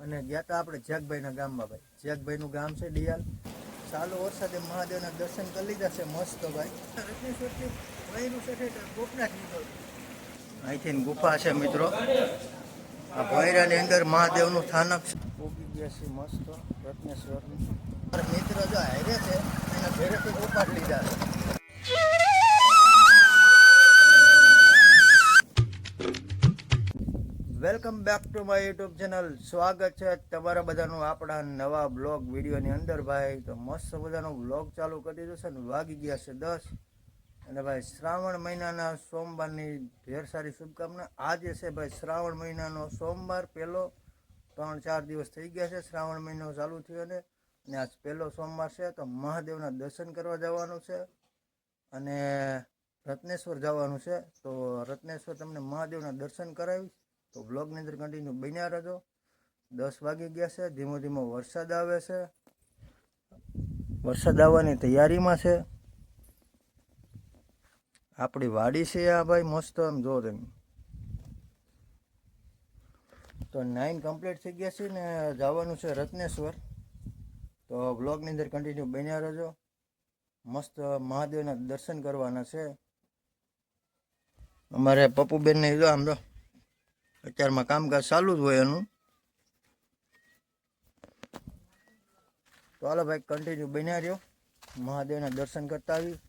અને ગયા હતા આપણે જેકભાઈના ગામમાં ભાઈ. જેકભાઈનું ગામ છે ડિયાલ. ચાલુ વરસાદે મહાદેવના દર્શન કરી લીધા છે મસ્ત ભાઈ. રત્નેશ્વરથી વહીનું છે ગોપનાથ નીકળ્યું. અહીંથી ગુફા છે મિત્રો. આ ભોયરાની અંદર મહાદેવનું સ્થાનક છે. ઉગી ગયા છે મસ્ત રત્નેશ્વરનું. મિત્ર જો હારે છે એના ઘરેથી ઉપાડ લીધા છે. Welcome back to my YouTube channel. સ્વાગત છે તમારા બધાનું આપણા નવા બ્લોગ વિડીયોની અંદર ભાઈ. તો મસ્ત બધાનો બ્લોગ ચાલુ કરી દીધો છે ને વાગી ગયા છે 10. અને ભાઈ શ્રાવણ મહિનાના સોમવારની ઢેર સારી શુભકામના. આજે છે ભાઈ શ્રાવણ મહિનાનો સોમવાર પહેલો. 3-4 દિવસ થઈ ગયા છે શ્રાવણ મહિનો ચાલુ થયો અને આજ પહેલો સોમવાર છે. તો મહાદેવના દર્શન કરવા જવાનું છે અને રત્નેશ્વર જવાનું છે. તો રત્નેશ્વર તમને મહાદેવના દર્શન કરાવીશ. તો બ્લોગની અંદર કન્ટિન્યુ બન્યા રહેજો. 10 વાગી ગયા છે. ધીમો ધીમો વરસાદ આવે છે. વરસાદ આવવાની તૈયારીમાં છે. આપણી વાડી છે આ ભાઈ મસ્ત. આમ જો તમે તો 9 કમ્પ્લીટ થઈ ગયા છે ને જવાનું છે રત્નેશ્વર. તો બ્લોગની અંદર કન્ટિન્યુ બન્યા રહેજો. મસ્ત મહાદેવના દર્શન કરવાના છે. અમારે પપ્પુબેનને જો આમ જો અત્યારમાં કામકાજ ચાલુ જ હોય એનું. તો હાલો ભાઈ કન્ટિન્યુ બન્યા રહ્યો. મહાદેવના દર્શન કરતા આવી.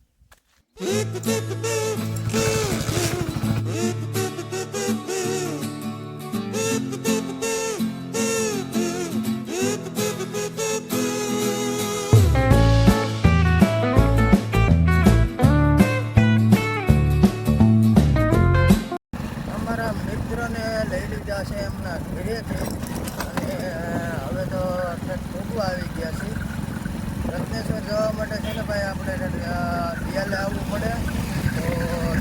લઈ લીધા છે એમના ઘરેથી અને હવે તો ખોખું આવી ગયા છે. રત્નેશ્વર જવા માટે છે ને ભાઈ આપણે ડિયાલે આવવું પડે. તો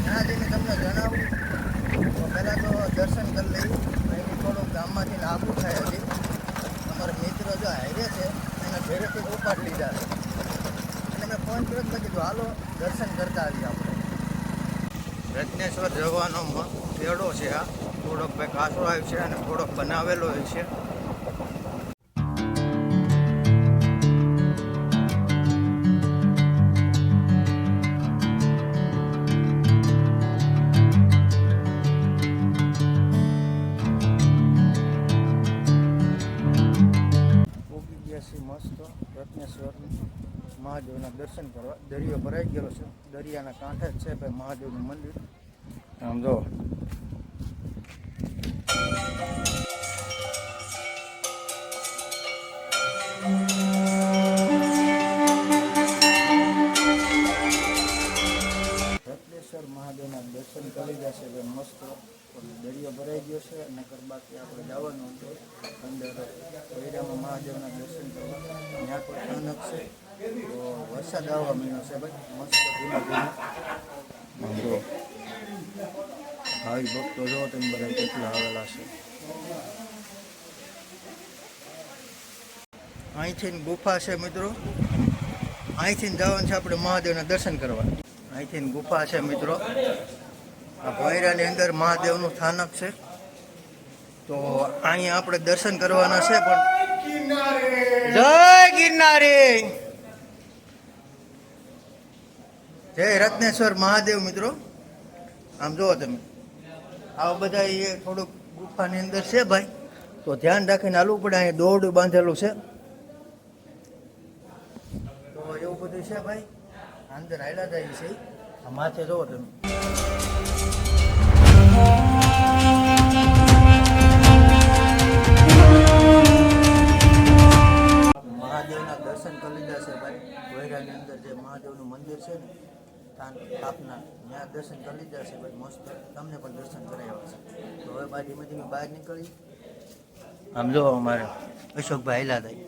ત્યાં જઈને તમને જણાવું. તો પહેલાં તો દર્શન કરી લઈ. અહીં થોડુંક ગામમાંથી આબુ થાય હજી. અમારા મિત્રો જો હારે છે એના ઘરેથી ઉપાડ લીધા છે અને મેં ફોન કર્યો મેં કીધું હાલો દર્શન કરતા આવીએ આપણે. રત્નેશ્વર જવાનો પેડો છે આ. થોડોક ભાઈ કાચો આવ્યો છે અને થોડોક બનાવેલો હોય છે. ઉગી ગયા છે મસ્ત રત્નેશ્વર મહાદેવના દર્શન કરવા. દરિયો ભરાઈ ગયેલો છે. દરિયાના કાંઠે જ છે ભાઈ મહાદેવનું મંદિર. આમ જો રત્નેશ્વર મહાદેવના દર્શન કરી જશે ભાઈ મસ્ત. દરિયો ભરાઈ ગયો છે અને બાકી આપણે જવાનું હતું અંદર ભૈરામાં મહાદેવના દર્શન કરવા. ત્યાં પણ સ્થાનક છે. તો વરસાદ આવવા માંડ્યો છે ભાઈ મસ્ત ધીમે ધીમે. જો ભાઈ ભક્તો જો તમે બધા કેટલા આવેલા છે. અહીંથી ગુફા છે મિત્રો. અહીંથી જવાનું છે આપણે મહાદેવના દર્શન કરવા. અહીંથી ગુફા છે મિત્રો. આ ભોયરાની અંદર મહાદેવનું સ્થાનક છે. તો અહીંયા આપણે દર્શન કરવાના છે. પણ જય ગિરનારી, જય રત્નેશ્વર મહાદેવ મિત્રો. આમ જુઓ તમે આવા બધા એ થોડુંક ગુફાની અંદર છે ભાઈ. તો ધ્યાન રાખીને હાલવું પડે. અહીંયા દોરડું બાંધેલું છે. તો એવું બધું છે ભાઈ. અંદર હાલ્યા જાય છે. આ માથે જુઓ તમે મહાદેવના દર્શન કરી લીધા છે ભાઈ. ભોયરાની અંદર જે મહાદેવનું મંદિર છે ને સ્થાપના ત્યાં દર્શન કરી લીધા છે ભાઈ મસ્ત. તમને પણ દર્શન કરાવ્યા છે. તો હવે ભાઈ ધીમે ધીમે બહાર નીકળી. આમ જો અમારે અશોકભાઈ હાલ્યા થાય.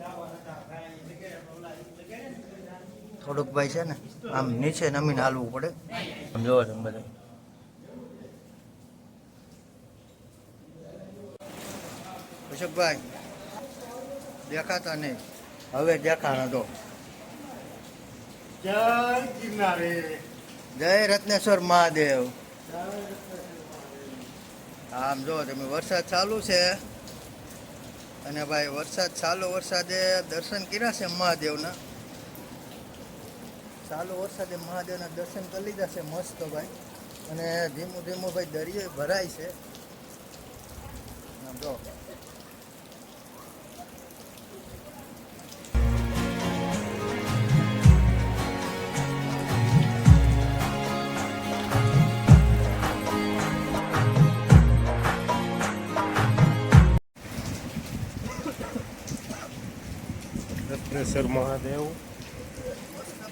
થોડુંક ભાઈ છે ને આમ નીચે નમીને હાલવું પડે. આમ જોવો તમે બધા અશોકભાઈ દેખાતા નહીં. હવે દેખાણા તો. જય ગિરનારી, જય રત્નેશ્વર મહાદેવ. આમ જો તમે વરસાદ ચાલુ છે અને ભાઈ વરસાદ ચાલુ વરસાદે દર્શન કર્યા છે મહાદેવના. ચાલુ વરસાદે મહાદેવના દર્શન કરી લીધા છે મસ્ત ભાઈ. અને ધીમું ધીમું ભાઈ દરિયો ભરાય છે. જો રત્નેશ્વર મહાદેવ.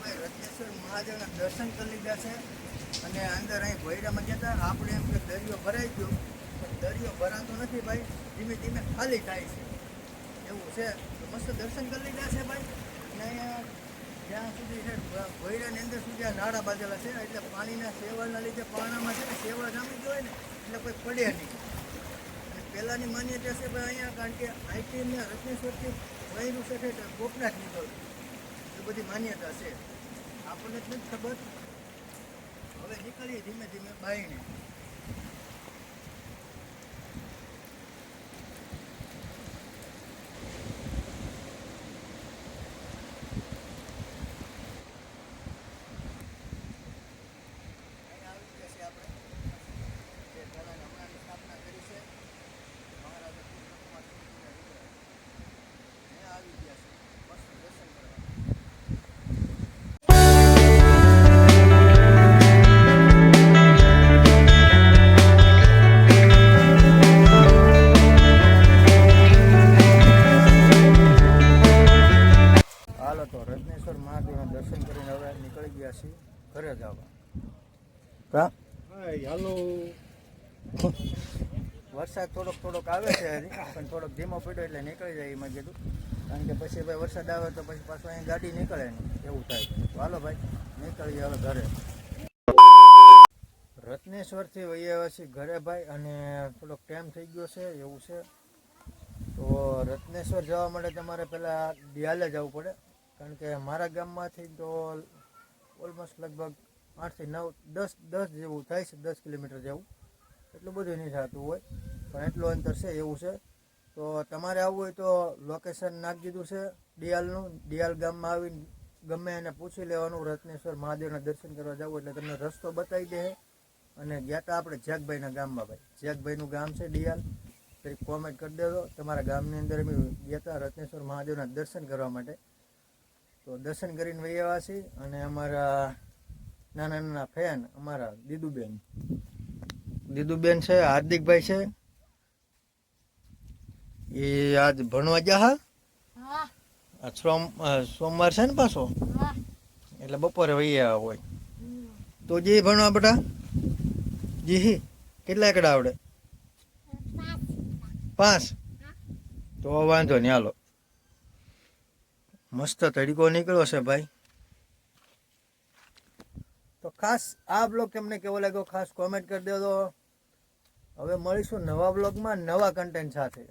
ભાઈ રત્નેશ્વર મહાદેવના દર્શન કરી લીધા છે. અને અંદર અહીં ભૈરામાં ગયા હતા. આપણે એમ કે દરિયો ભરાઈ ગયો, પણ દરિયો ભરાતો નથી ભાઈ, ધીમે ધીમે ખાલી થાય છે એવું છે. તો મસ્ત દર્શન કરી લીધા છે ભાઈ. અને અહીંયા જ્યાં સુધી છે ભૈરાની અંદર સુધી આ નાળા બાંધેલા છે, એટલે પાણીના સેવાળના લીધે પાણામાં છે ને સેવા જામી ગયો હોય ને એટલે કોઈ પડે નહીં. અને પહેલાંની માન્યતા છે ભાઈ અહીંયા, કારણ કે આઈટીને રત્નેશ્વરથી વહેલું છે એટલે ગોપનાથ નીકળ્યું, એ બધી માન્યતા છે. આપણને જ નથી ખબર. હવે નીકળીએ ધીમે ધીમે બાઈને. હાલો તો રત્નેશ્વર મહાદેવના દર્શન કરીને હવે નીકળી ગયા છીએ ઘરે જવા. હા હાલો. વરસાદ થોડોક આવે છે હજી, પણ થોડોક ધીમો પડ્યો એટલે નીકળી જાય એમાં કીધું. કારણ કે પછી ભાઈ વરસાદ આવે તો પછી પાછું અહીં ગાડી નીકળે નહીં એવું થાય. તો હાલો ભાઈ નીકળીએ હવે ઘરે. રત્નેશ્વરથી વહી આવ્યા છીએ ઘરે ભાઈ, અને થોડોક ટાઈમ થઈ ગયો છે એવું છે. તો રત્નેશ્વર જવા માટે તમારે પહેલાં દિયાલે જવું પડે, કારણ કે મારા ગામમાંથી તો ઓલમોસ્ટ લગભગ 8 થી 9 10 જેવું થાય છે, 10 કિલોમીટર જેવું. એટલું બધું નહીં થતું હોય, પણ એટલું અંતર છે એવું છે. તો તમારે આવવું હોય તો લોકેશન નાખી દીધું છે દિયાલનું. દિયાલ ગામમાં આવીને ગમે એને પૂછી લેવાનું રત્નેશ્વર મહાદેવના દર્શન કરવા જવું એટલે તમને રસ્તો બતાવી દે. અને ગયા હતા આપણે જેકભાઈના ગામમાં ભાઈ, જેકભાઈનું ગામ છે દિયાલ. કંઈક કોમેન્ટ કરી દેજો. તમારા ગામની અંદર અમે ગયા હતા રત્નેશ્વર મહાદેવના દર્શન કરવા માટે. તો દર્શન કરીને વહી આવ્યા છીએ. અને અમારા નાના નાના ફેન અમારા દીદુબેન છે, હાર્દિકભાઈ છે, એ આજ ભણવા ગયા. હા સોમવાર છે ને પાછો, એટલે બપોરે વહી આવ્યા હોય. તો જી ભણવા બેટા જી કેટલા એકડા આવડે? 5. તો વાંધો નહીં હાલો. મસ્ત તડકો નીકળ્યો છે ભાઈ. તો ખાસ આ બ્લોગ તમને કેવો લાગ્યો ખાસ કોમેન્ટ કરી દેજો. હવે મળીશું નવા બ્લોગમાં નવા કન્ટેન્ટ સાથે.